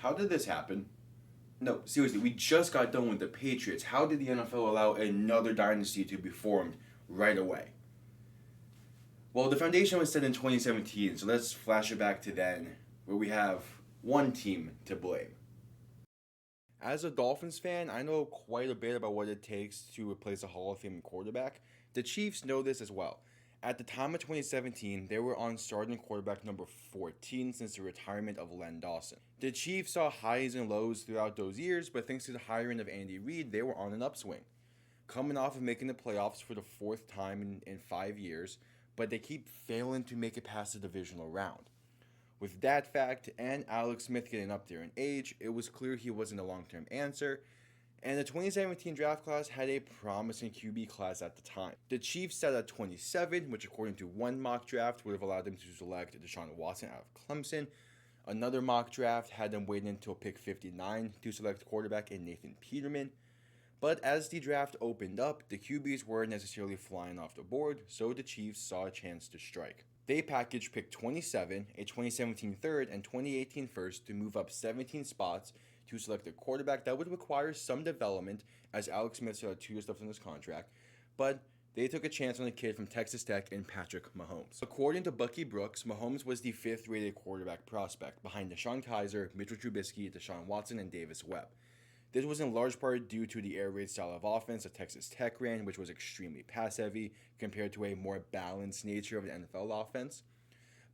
how did this happen? No, seriously, we just got done with the Patriots. How did the NFL allow another dynasty to be formed right away? Well, the foundation was set in 2017, so let's flash it back to then, where we have one team to blame. As a Dolphins fan, I know quite a bit about what it takes to replace a Hall of Fame quarterback. The Chiefs know this as well. At the time of 2017, they were on starting quarterback number 14 since the retirement of Len Dawson. The Chiefs saw highs and lows throughout those years, but thanks to the hiring of Andy Reid, they were on an upswing. Coming off of making the playoffs for the fourth time in 5 years, but they keep failing to make it past the divisional round. With that fact and Alex Smith getting up there in age, it was clear he wasn't a long-term answer, and the 2017 draft class had a promising QB class at the time. The Chiefs sat at 27, which according to one mock draft would have allowed them to select Deshaun Watson out of Clemson. Another mock draft had them waiting until pick 59 to select quarterback in Nathan Peterman. But as the draft opened up, the QBs weren't necessarily flying off the board, so the Chiefs saw a chance to strike. They packaged pick 27, a 2017 third, and 2018 first to move up 17 spots to select a quarterback that would require some development, as Alex Smith still had 2 years left on his contract, but they took a chance on a kid from Texas Tech in Patrick Mahomes. According to Bucky Brooks, Mahomes was the 5th rated quarterback prospect, behind Deshaun Kaiser, Mitchell Trubisky, Deshaun Watson, and Davis Webb. This was in large part due to the air raid style of offense that Texas Tech ran, which was extremely pass-heavy compared to a more balanced nature of an NFL offense.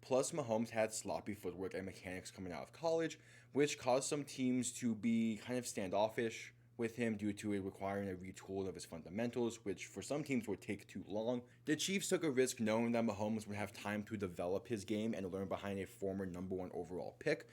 Plus, Mahomes had sloppy footwork and mechanics coming out of college, which caused some teams to be kind of standoffish with him due to it requiring a retool of his fundamentals, which for some teams would take too long. The Chiefs took a risk knowing that Mahomes would have time to develop his game and learn behind a former number 1 overall pick.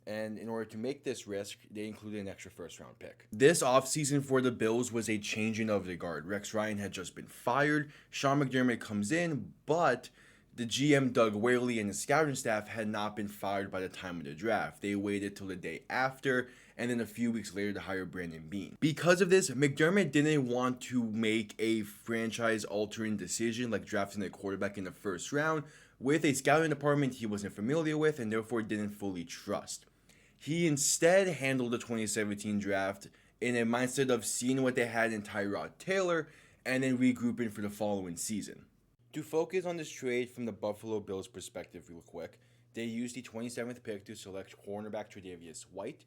And in order to make this risk, they included an extra first-round pick. This offseason for the Bills was a changing of the guard. Rex Ryan had just been fired. Sean McDermott comes in, but the GM Doug Whaley and his scouting staff had not been fired by the time of the draft. They waited till the day after, and then a few weeks later to hire Brandon Beane. Because of this, McDermott didn't want to make a franchise-altering decision like drafting a quarterback in the first round with a scouting department he wasn't familiar with and therefore didn't fully trust. He instead handled the 2017 draft in a mindset of seeing what they had in Tyrod Taylor and then regrouping for the following season. To focus on this trade from the Buffalo Bills' perspective real quick, they used the 27th pick to select cornerback Tre'Davious White.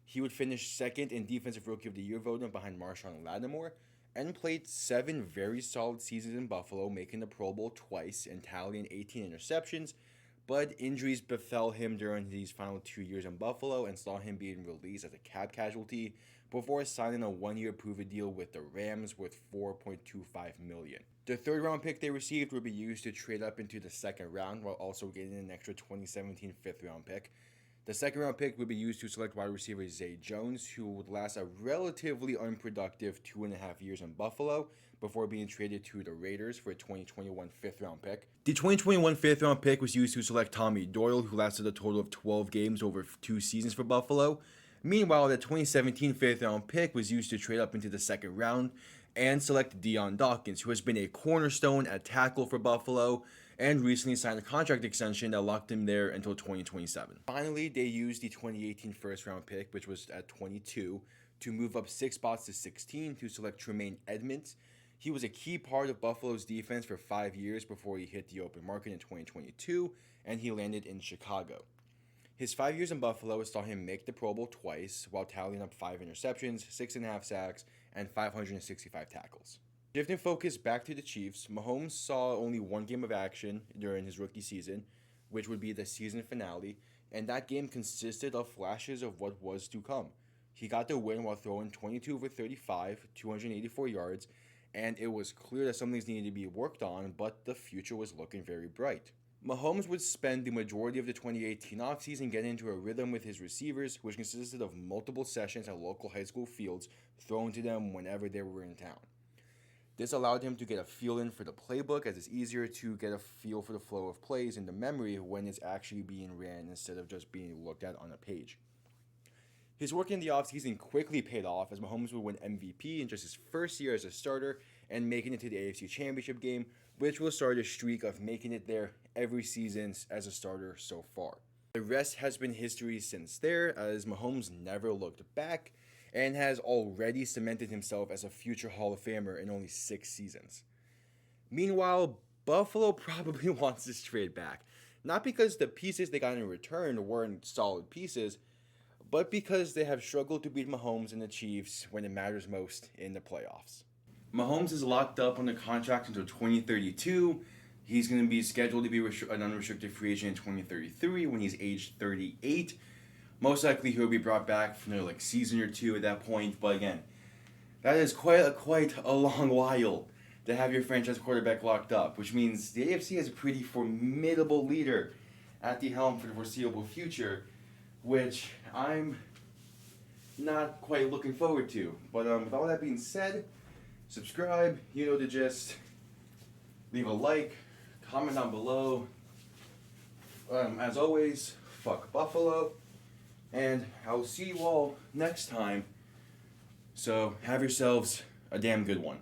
He would finish second in Defensive Rookie of the Year voting behind Marshawn Lattimore and played 7 very solid seasons in Buffalo, making the Pro Bowl twice and tallying 18 interceptions. But injuries befell him during these final 2 years in Buffalo and saw him being released as a cap casualty before signing a 1-year prove-it deal with the Rams worth $4.25 million. The 3rd round pick they received would be used to trade up into the 2nd round while also getting an extra 2017 5th round pick. The 2nd round pick would be used to select wide receiver Zay Jones, who would last a relatively unproductive 2.5 years in Buffalo before being traded to the Raiders for a 2021 5th round pick. The 2021 5th round pick was used to select Tommy Doyle, who lasted a total of 12 games over 2 seasons for Buffalo. Meanwhile, the 2017 5th round pick was used to trade up into the 2nd round and select Deion Dawkins, who has been a cornerstone at tackle for Buffalo and recently signed a contract extension that locked him there until 2027. Finally, they used the 2018 first round pick, which was at 22, to move up 6 spots to 16 to select Tremaine Edmonds. He was a key part of Buffalo's defense for 5 years before he hit the open market in 2022, and he landed in Chicago. His 5 years in Buffalo saw him make the Pro Bowl twice while tallying up 5 interceptions, 6.5 sacks, and 565 tackles. Shifting focus back to the Chiefs, Mahomes saw only 1 game of action during his rookie season, which would be the season finale, and that game consisted of flashes of what was to come. He got the win while throwing 22 for 35, 284 yards, and it was clear that some things needed to be worked on, but the future was looking very bright. Mahomes would spend the majority of the 2018 offseason getting into a rhythm with his receivers, which consisted of multiple sessions at local high school fields thrown to them whenever they were in town. This allowed him to get a feel in for the playbook, as it's easier to get a feel for the flow of plays in the memory when it's actually being ran instead of just being looked at on a page. His work in the offseason quickly paid off as Mahomes would win MVP in just his first year as a starter and making it to the AFC Championship game, which will start a streak of making it there every season as a starter so far. The rest has been history since there, as Mahomes never looked back and has already cemented himself as a future Hall of Famer in only 6 seasons. Meanwhile, Buffalo probably wants this trade back, not because the pieces they got in return weren't solid pieces, but because they have struggled to beat Mahomes and the Chiefs when it matters most in the playoffs. Mahomes is locked up on the contract until 2032. He's going to be scheduled to be an unrestricted free agent in 2033 when he's aged 38. Most likely he'll be brought back for another season or two at that point. But again, that is quite a long while to have your franchise quarterback locked up, which means the AFC has a pretty formidable leader at the helm for the foreseeable future, which I'm not quite looking forward to. But with all that being said, subscribe, you know the gist. Leave a like, comment down below. As always, fuck Buffalo. And I'll see you all next time. So have yourselves a damn good one.